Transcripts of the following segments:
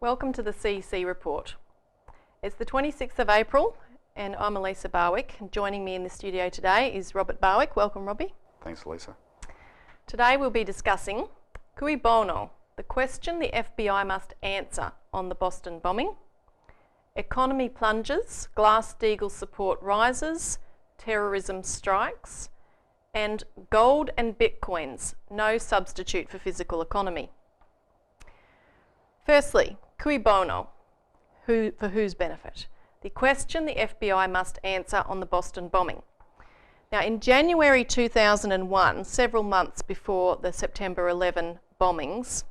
Welcome to the CEC Report. It's the 26th of April and I'm Elisa Barwick, and joining me in the studio today is Robert Barwick. Welcome, Robbie. Thanks, Elisa. Today we'll be discussing Cui Bono, the question the FBI must answer on the Boston bombing, economy plunges, Glass-Steagall support rises, terrorism strikes, and gold and bitcoins, no substitute for physical economy. Firstly, Cui Bono, for whose benefit? The question the FBI must answer on the Boston bombing. Now, in January 2001, several months before the September 11 bombings,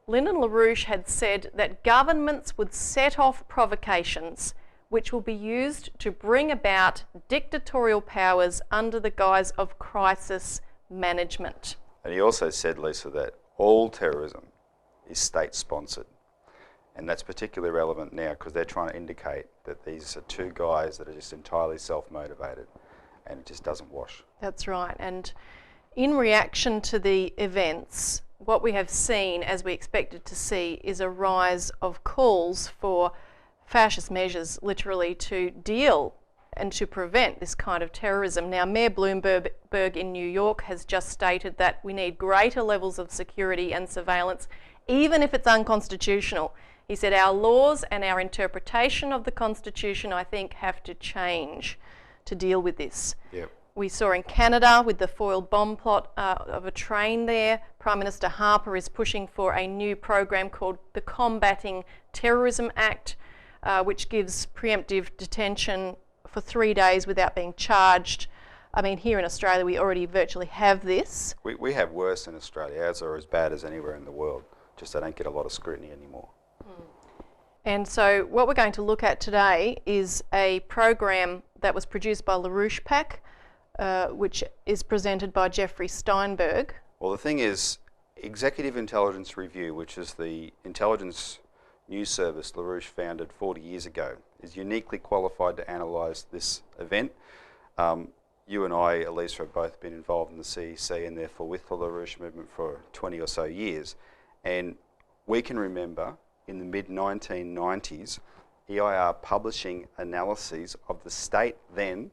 Lyndon LaRouche had said that governments would set off provocations which will be used to bring about dictatorial powers under the guise of crisis management. And he also said, Lisa, that all terrorism is state-sponsored. And that's particularly relevant now because they're trying to indicate that these are two guys that are just entirely self-motivated, and it just doesn't wash. That's right. And in reaction to the events, what we have seen, as we expected to see, is a rise of calls for fascist measures, literally, to deal and to prevent this kind of terrorism. Now, Mayor Bloomberg in New York has just stated that we need greater levels of security and surveillance, even if it's unconstitutional. He said our laws and our interpretation of the Constitution, I think, have to change to deal with this. Yep. We saw in Canada with the foiled bomb plot of a train there, Prime Minister Harper is pushing for a new program called the Combating Terrorism Act, which gives preemptive detention for 3 days without being charged. I mean, here in Australia, we already virtually have this. We have worse in Australia, as bad as anywhere in the world, just they don't get a lot of scrutiny anymore. And so what we're going to look at today is a program that was produced by LaRouche PAC, which is presented by Jeffrey Steinberg. Well, the thing is, Executive Intelligence Review, which is the intelligence news service LaRouche founded 40 years ago, is uniquely qualified to analyse this event. You and I, Elisa, have both been involved in the CEC and therefore with the LaRouche movement for 20 or so years. And we can remember in the mid-1990s, EIR publishing analyses of the state then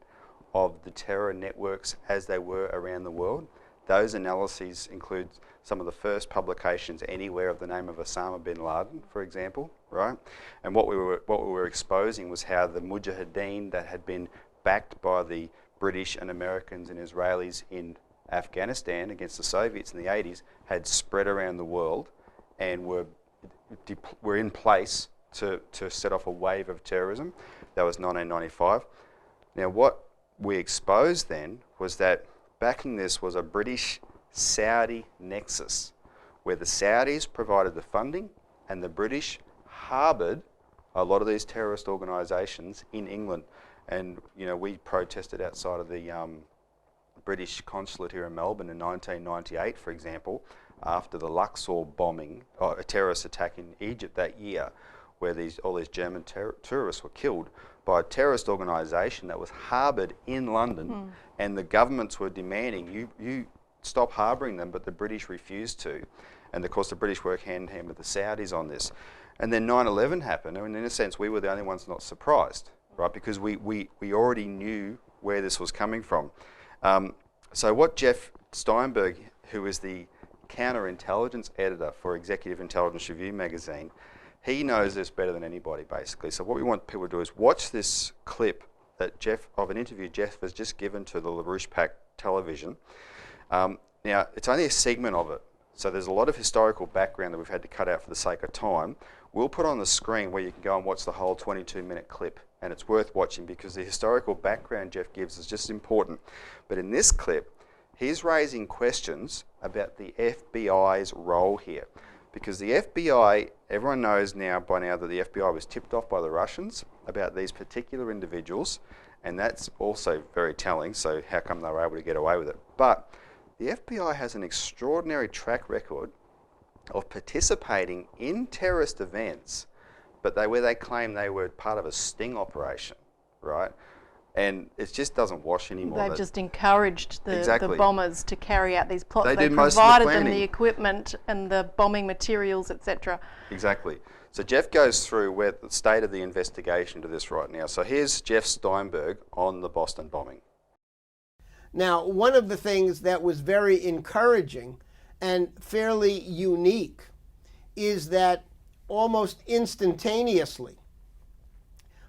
of the terror networks as they were around the world. Those analyses include some of the first publications anywhere of the name of Osama bin Laden, for example, right? And what we were exposing was how the Mujahideen that had been backed by the British and Americans and Israelis in Afghanistan against the Soviets in the 80s had spread around the world and were in place to set off a wave of terrorism. That was 1995. Now, what we exposed then was that backing this was a British-Saudi nexus, where the Saudis provided the funding and the British harboured a lot of these terrorist organisations in England. And, you know, we protested outside of the British consulate here in Melbourne in 1998, for example, after the Luxor bombing, a terrorist attack in Egypt that year, where all these German tourists were killed by a terrorist organisation that was harboured in London, and the governments were demanding you stop harbouring them, but the British refused to. And of course the British work hand in hand with the Saudis on this. And then 9/11 happened, and in a sense we were the only ones not surprised, right? Because we already knew where this was coming from. So what Jeff Steinberg, who is the counterintelligence editor for Executive Intelligence Review magazine, he knows this better than anybody, basically. So what we want people to do is watch this clip that of an interview Jeff has just given to the LaRouche PAC television. Now, it's only a segment of it, so there's a lot of historical background that we've had to cut out for the sake of time. We'll put on the screen where you can go and watch the whole 22-minute clip, and it's worth watching because the historical background Jeff gives is just important. But in this clip, he's raising questions about the FBI's role here. Because the FBI, everyone knows by now that the FBI was tipped off by the Russians about these particular individuals, and that's also very telling, so how come they were able to get away with it? But the FBI has an extraordinary track record of participating in terrorist events, but where they claim they were part of a sting operation, right? And it just doesn't wash anymore. They've just encouraged the Exactly. bombers to carry out these plots. They They did most of the provided them planning. the equipment and the bombing materials, etc. Exactly. So Jeff goes through where the state of the investigation to this right now. So here's Jeff Steinberg on the Boston bombing. Now, one of the things that was very encouraging and fairly unique is that almost instantaneously,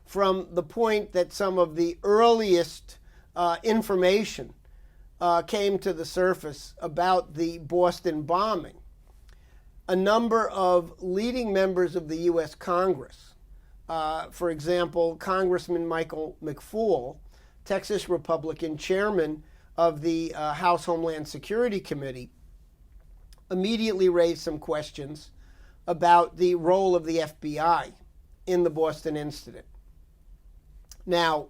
from the point that some of the earliest information came to the surface about the Boston bombing, a number of leading members of the U.S. Congress, for example, Congressman Michael McFaul, Texas Republican chairman of the House Homeland Security Committee, immediately raised some questions about the role of the FBI in the Boston incident. Now,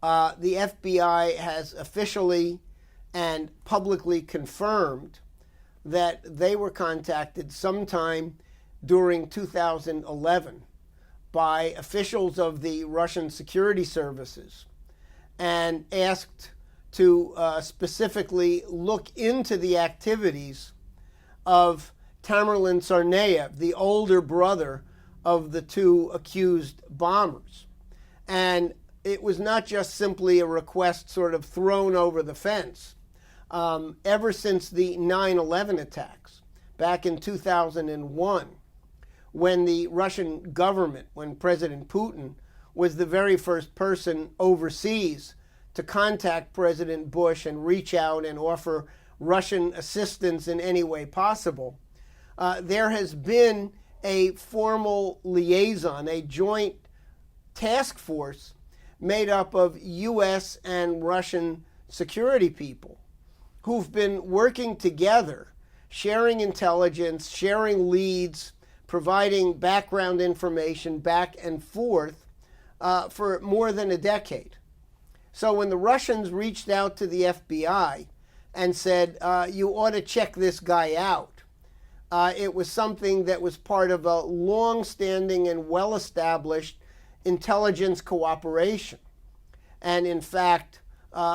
the FBI has officially and publicly confirmed that they were contacted sometime during 2011 by officials of the Russian security services and asked to specifically look into the activities of Tamerlan Tsarnaev, the older brother of the two accused bombers. And it was not just simply a request sort of thrown over the fence. Ever since the 9/11 attacks back in 2001, when the Russian government, when President Putin was the very first person overseas to contact President Bush and reach out and offer Russian assistance in any way possible, there has been a formal liaison, a joint task force made up of U.S. and Russian security people who've been working together, sharing intelligence, sharing leads, providing background information back and forth for more than a decade. So when the Russians reached out to the FBI and said, you ought to check this guy out, it was something that was part of a long-standing and well-established intelligence cooperation. And in fact,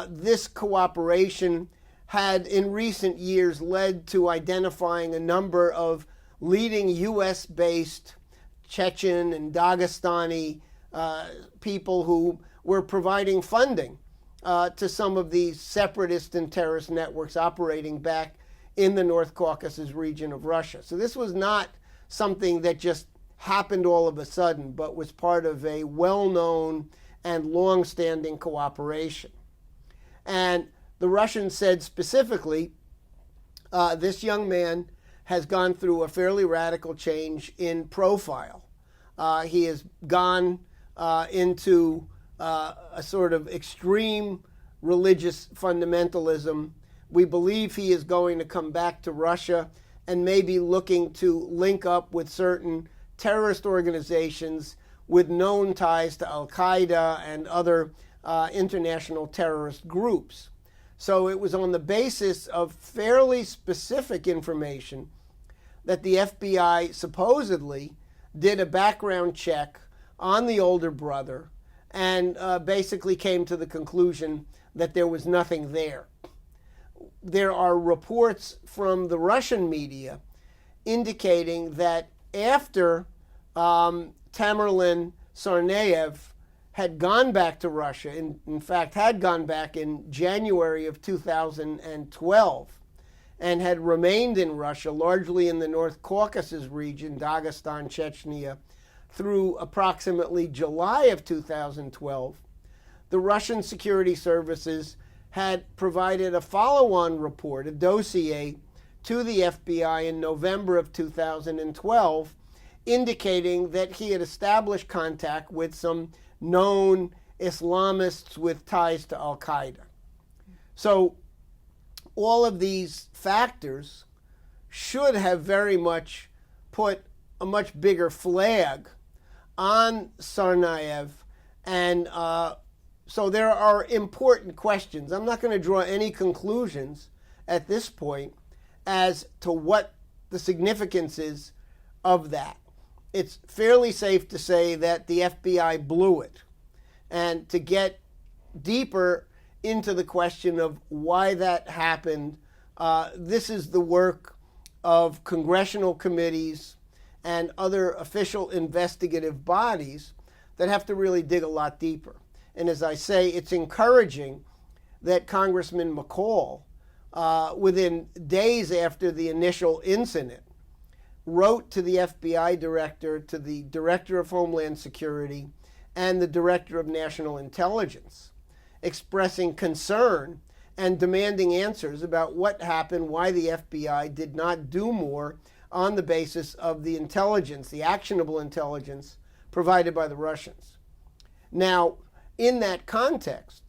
this cooperation had in recent years led to identifying a number of leading U.S.-based Chechen and Dagestani people who were providing funding to some of these separatist and terrorist networks operating back in the North Caucasus region of Russia. So this was not something that just happened all of a sudden, but was part of a well-known and long-standing cooperation. And the Russians said specifically, this young man has gone through a fairly radical change in profile. He has gone into a sort of extreme religious fundamentalism. We believe he is going to come back to Russia and maybe looking to link up with certain terrorist organizations with known ties to Al-Qaeda and other international terrorist groups. So it was on the basis of fairly specific information that the FBI supposedly did a background check on the older brother and basically came to the conclusion that there was nothing there. There are reports from the Russian media indicating that after Tamerlan Tsarnaev had gone back to Russia, in fact had gone back in January of 2012, and had remained in Russia, largely in the North Caucasus region, Dagestan, Chechnya, through approximately July of 2012, the Russian security services had provided a follow-on report, a dossier, to the FBI in November of 2012, indicating that he had established contact with some known Islamists with ties to Al-Qaeda. So all of these factors should have very much put a much bigger flag on Tsarnaev, and so there are important questions. I'm not going to draw any conclusions at this point as to what the significance is of that. It's fairly safe to say that the FBI blew it. And to get deeper into the question of why that happened, this is the work of congressional committees and other official investigative bodies that have to really dig a lot deeper. And as I say, it's encouraging that Congressman McCall, within days after the initial incident, wrote to the FBI director, to the director of Homeland Security, and the director of National Intelligence, expressing concern and demanding answers about what happened, why the FBI did not do more on the basis of the intelligence, the actionable intelligence provided by the Russians. Now, in that context,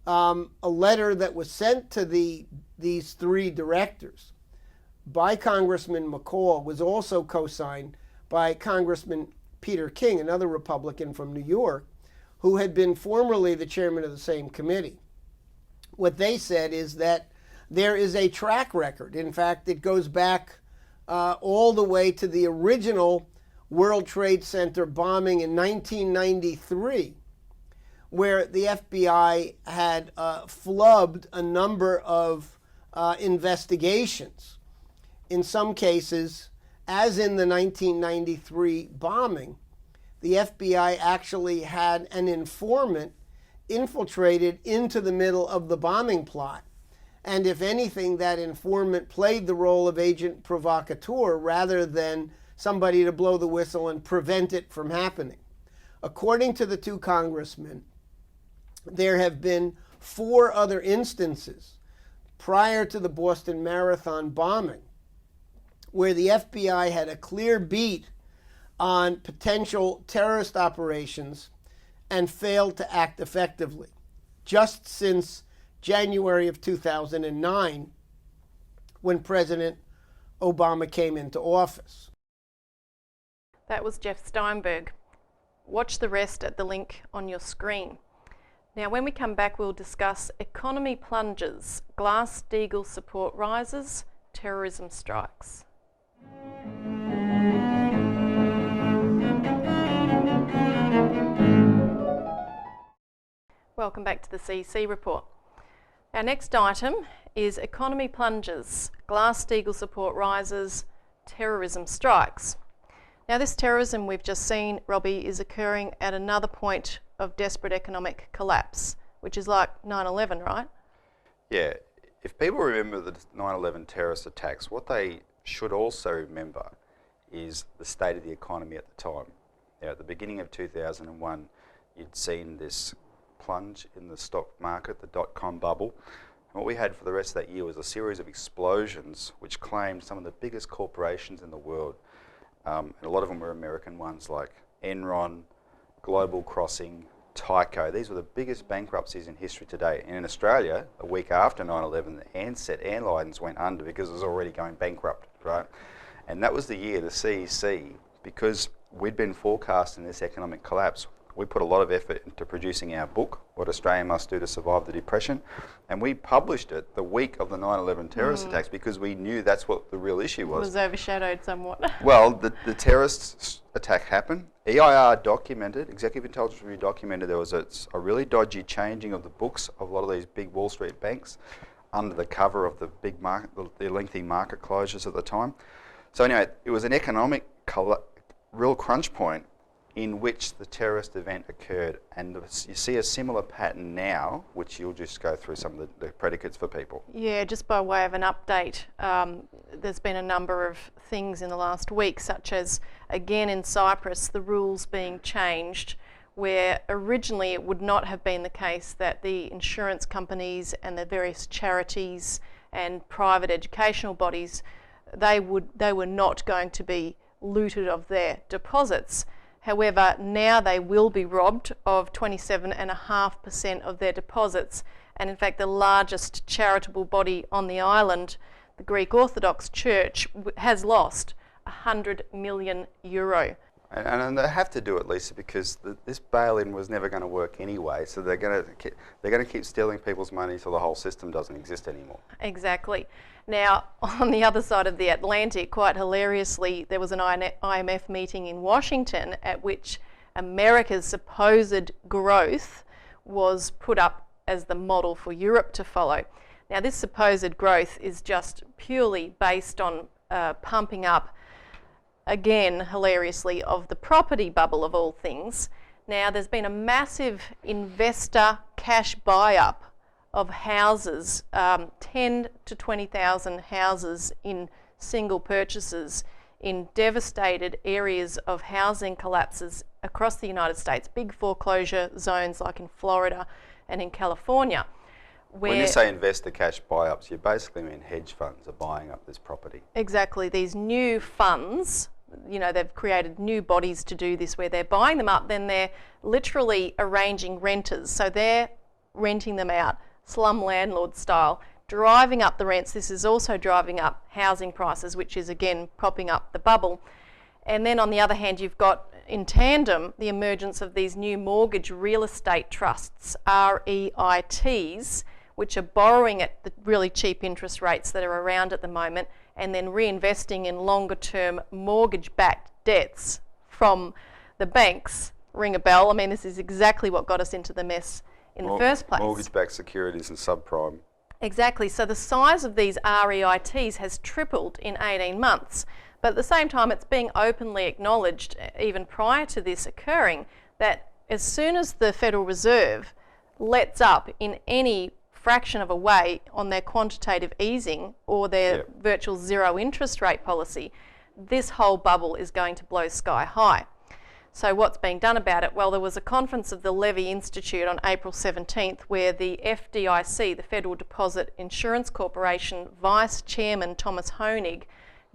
a letter that was sent to these three directors by Congressman McCall was also co-signed by Congressman Peter King, another Republican from New York, who had been formerly the chairman of the same committee. What they said is that there is a track record. In fact, it goes back all the way to the original World Trade Center bombing in 1993, where the FBI had flubbed a number of investigations. In some cases, as in the 1993 bombing, the FBI actually had an informant infiltrated into the middle of the bombing plot. And if anything, that informant played the role of agent provocateur rather than somebody to blow the whistle and prevent it from happening. According to the two congressmen, there have been 4 other instances prior to the Boston Marathon bombing where the FBI had a clear beat on potential terrorist operations and failed to act effectively, just since January of 2009, when President Obama came into office. That was Jeff Steinberg. Watch the rest at the link on your screen. Now, when we come back, we'll discuss economy plunges, Glass-Steagall support rises, terrorism strikes. Welcome back to the CEC Report. Our next item is economy plunges, Glass-Steagall support rises, terrorism strikes. Now, this terrorism we've just seen, Robbie, is occurring at another point of desperate economic collapse, which is like 9/11, right? Yeah. If people remember the 9/11 terrorist attacks, what they should also remember is the state of the economy at the time. Now, at the beginning of 2001, you'd seen this plunge in the stock market, the dot-com bubble. And what we had for the rest of that year was a series of explosions which claimed some of the biggest corporations in the world. And a lot of them were American ones like Enron, Global Crossing, Tyco. These were the biggest bankruptcies in history today. And in Australia, a week after 9/11, the Ansett Airlines went under because it was already going bankrupt, right? And that was the year the CEC, because we'd been forecasting this economic collapse, we put a lot of effort into producing our book, What Australia Must Do to Survive the Depression, and we published it the week of the 9/11 terrorist attacks because we knew that's what the real issue was. It was overshadowed somewhat. Well, the terrorist attack happened. EIR documented, Executive Intelligence Review documented there was a really dodgy changing of the books of a lot of these big Wall Street banks under the cover of the big market, the lengthy market closures at the time. So anyway, it was an economic real crunch point in which the terrorist event occurred, and you see a similar pattern now, which you'll just go through some of the predicates for people. Yeah, just by way of an update, there's been a number of things in the last week, such as, again in Cyprus, the rules being changed, where originally it would not have been the case that the insurance companies and the various charities and private educational bodies, they were not going to be looted of their deposits. However, now they will be robbed of 27.5% of their deposits. And in fact, the largest charitable body on the island, the Greek Orthodox Church, has lost €100 million. And they have to do it, Lisa, because this bail-in was never going to work anyway. So they're going to keep stealing people's money so the whole system doesn't exist anymore. Exactly. Now, on the other side of the Atlantic, quite hilariously, there was an IMF meeting in Washington at which America's supposed growth was put up as the model for Europe to follow. Now, this supposed growth is just purely based on pumping up, again, hilariously, of the property bubble of all things. Now, there's been a massive investor cash buy-up of houses, 10 to 20,000 houses in single purchases in devastated areas of housing collapses across the United States, big foreclosure zones like in Florida and in California. When you say investor cash buy-ups, you basically mean hedge funds are buying up this property. Exactly. These new funds, you know, they've created new bodies to do this where they're buying them up, then they're literally arranging renters. So they're renting them out, slum landlord style, driving up the rents. This is also driving up housing prices, which is again propping up the bubble. And then on the other hand, you've got in tandem the emergence of these new mortgage real estate trusts, REITs, which are borrowing at the really cheap interest rates that are around at the moment and then reinvesting in longer term mortgage-backed debts from the banks. Ring a bell. I mean, this is exactly what got us into the mess in the first place. Mortgage-backed securities and subprime. Exactly. So the size of these REITs has tripled in 18 months. But at the same time, it's being openly acknowledged, even prior to this occurring, that as soon as the Federal Reserve lets up in any fraction of a way on their quantitative easing or their virtual zero interest rate policy, this whole bubble is going to blow sky high. So what's being done about it? Well, there was a conference of the Levy Institute on April 17th where the FDIC, the Federal Deposit Insurance Corporation, Vice Chairman Thomas Hoenig,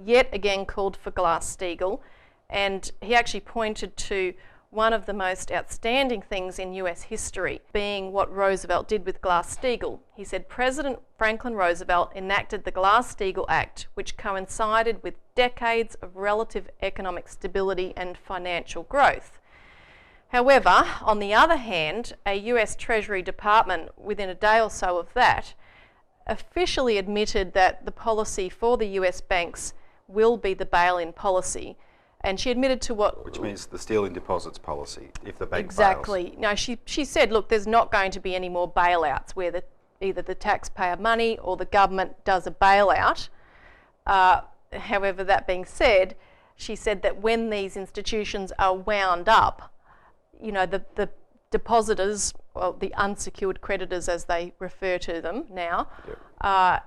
yet again called for Glass-Steagall, and he actually pointed to one of the most outstanding things in US history being what Roosevelt did with Glass-Steagall. He said President Franklin Roosevelt enacted the Glass-Steagall Act, which coincided with decades of relative economic stability and financial growth. However, on the other hand, a US Treasury Department, within a day or so of that, officially admitted that the policy for the US banks will be the bail-in policy. And she admitted to what... Which means the stealing deposits policy, if the bank Exactly. fails. No, she said, look, there's not going to be any more bailouts where either the taxpayer money or the government does a bailout. However, that being said, she said that when these institutions are wound up, you know, the depositors, well, the unsecured creditors as they refer to them now,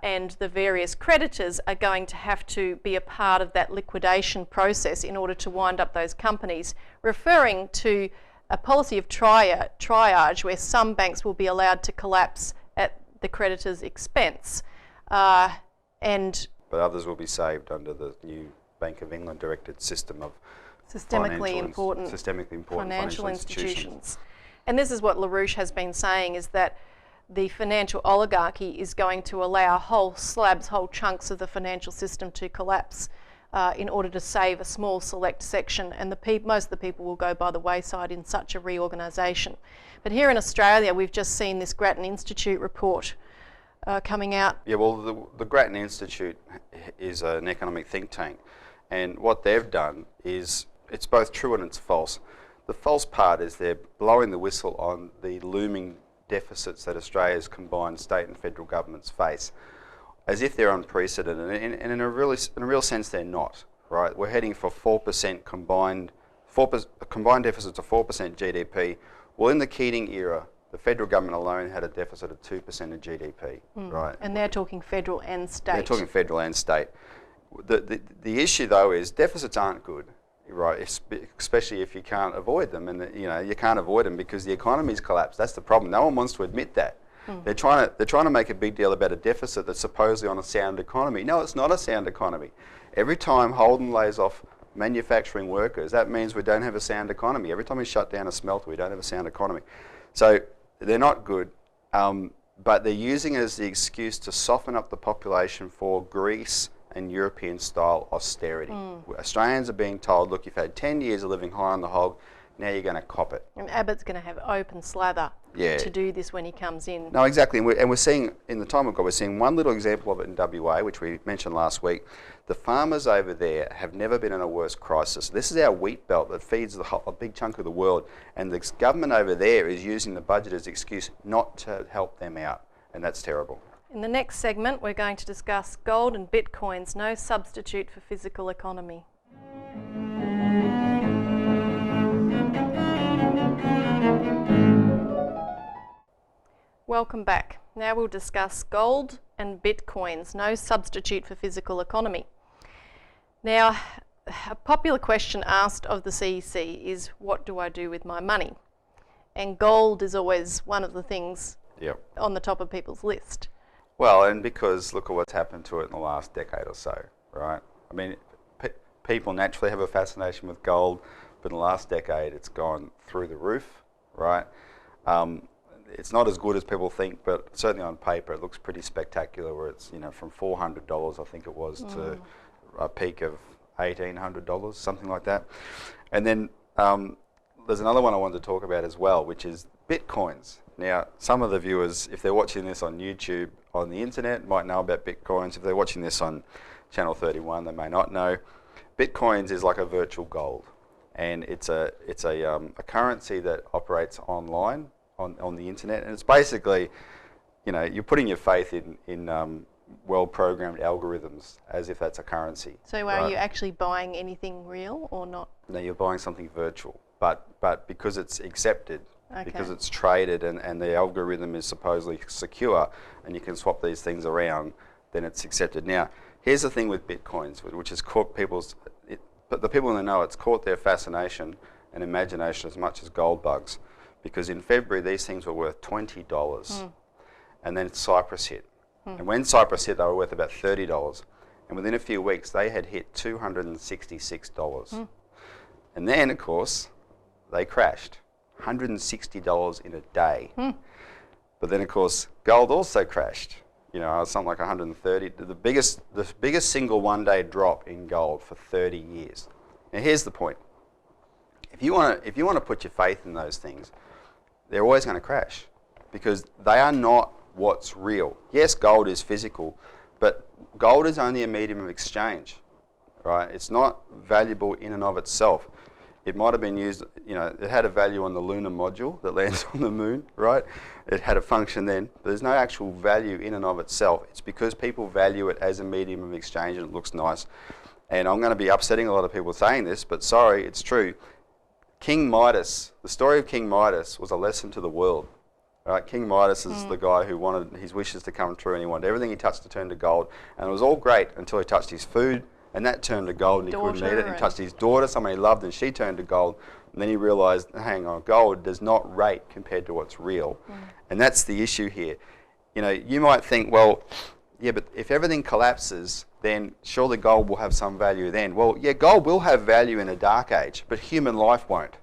and the various creditors are going to have to be a part of that liquidation process in order to wind up those companies, referring to a policy of triage where some banks will be allowed to collapse at the creditor's expense. But others will be saved under the new Bank of England directed system of systemically important financial institutions. And this is what LaRouche has been saying, is that the financial oligarchy is going to allow whole chunks of the financial system to collapse in order to save a small select section, and most of the people will go by the wayside in such a reorganisation. But here in Australia, we've just seen this Grattan Institute report coming out. Yeah, well, the Grattan Institute is an economic think tank, and what they've done is, it's both true and it's false. The false part is they're blowing the whistle on the looming deficits that Australia's combined state and federal governments face, as if they're unprecedented, and in a real sense they're not. Right? We're heading for 4% combined deficits of 4% GDP. Well, in the Keating era, the federal government alone had a deficit of 2% of GDP. Right? And they're talking federal and state. They're talking federal and state. The issue though is deficits aren't good. Right, especially if you can't avoid them, and you can't avoid them because the economy's collapsed. That's the problem. No one wants to admit that. They're trying to make a big deal about a deficit that's supposedly on a sound economy. No, it's not a sound economy. Every time Holden lays off manufacturing workers, that means we don't have a sound economy. Every time we shut down a smelter, we don't have a sound economy. So they're not good, but they're using it as the excuse to soften up the population for Greece and European-style austerity. Australians are being told, look, you've had 10 years of living high on the hog, Now you're going to cop it. And Abbott's going to have open slather Yeah. to do this when he comes in. No, exactly. And we're seeing, in the time we've got, we're seeing one little example of it in WA, which we mentioned last week. The farmers over there have never been in a worse crisis. This is our wheat belt that feeds a big chunk of the world. And the government over there is using the budget as an excuse not to help them out. And that's terrible. In the next segment, we're going to discuss gold and bitcoins, no substitute for physical economy. Welcome back. Now we'll discuss gold and bitcoins, no substitute for physical economy. Now, a popular question asked of the CEC is, what do I do with my money? And gold is always one of the things on the top of people's list. Well, and because look at what's happened to it in the last decade or so, right? I mean, people naturally have a fascination with gold, but in the last decade it's gone through the roof, right? It's not as good as people think, but certainly on paper it looks pretty spectacular, where it's, you know, from $400, I think it was, to a peak of $1,800, something like that. And then there's another one I wanted to talk about as well, which is bitcoins. Now, some of the viewers, if they're watching this on YouTube, on the internet, might know about bitcoins. If they're watching this on Channel 31, they may not know. Bitcoins is like a virtual gold, and it's a currency that operates online on the internet, and it's basically, you know, you're putting your faith in well-programmed algorithms as if that's a currency. So are you actually buying anything real or not? No, you're buying something virtual, but because it's accepted, because it's traded, and the algorithm is supposedly secure, and you can swap these things around, then it's accepted. Now, here's the thing with bitcoins, which has caught but the people in the know, it's caught their fascination and imagination as much as gold bugs. Because in February, these things were worth $20. And then Cyprus hit. And when Cyprus hit, they were worth about $30. And within a few weeks, they had hit $266. And then, of course, they crashed. $160 in a day. But then, of course, gold also crashed. You know, something like 130. The biggest single one-day drop in gold for 30 years. Now, here's the point. If you want to put your faith in those things, they're always going to crash, because they are not what's real. Yes, gold is physical, but gold is only a medium of exchange, right? It's not valuable in and of itself. It might have been used, you know, it had a value on the lunar module that lands on the moon, right? It had a function then, but there's no actual value in and of itself. It's because people value it as a medium of exchange and it looks nice. And I'm going to be upsetting a lot of people saying this, but sorry, it's true. King Midas, the story of King Midas was a lesson to the world. Right? King Midas is the guy who wanted his wishes to come true, and he wanted everything he touched to turn to gold. And it was all great until he touched his food, and that turned to gold, and he couldn't eat it. And he touched his daughter, someone he loved, and she turned to gold. And then he realised, hang on, gold does not rate compared to what's real. And that's the issue here. You know, you might think, well, yeah, but if everything collapses, then surely gold will have some value then. Well, yeah, gold will have value in a dark age, but human life won't.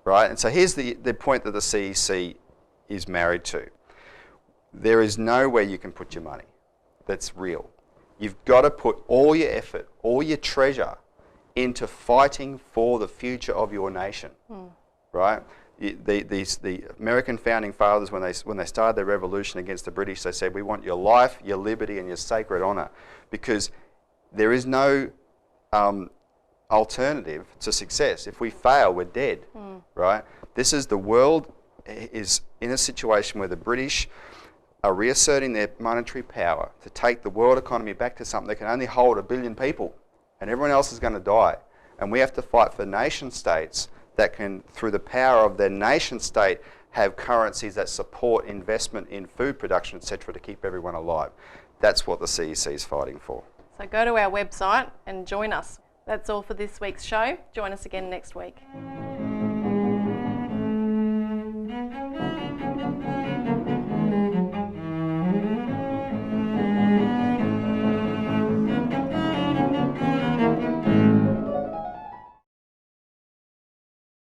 Right? And so here's the point that the CEC is married to. There is nowhere you can put your money that's real. You've got to put all your effort, all your treasure into fighting for the future of your nation. Right? The American founding fathers, when they started their revolution against the British, they said, we want your life, your liberty, and your sacred honour, because there is no alternative to success. If we fail, we're dead, right? This is, the world is in a situation where the British are reasserting their monetary power to take the world economy back to something that can only hold 1 billion people, and everyone else is going to die. And we have to fight for nation states that can, through the power of their nation state, have currencies that support investment in food production, etc., to keep everyone alive. That's what the CEC is fighting for. So go to our website and join us. That's all for this week's show. Join us again next week.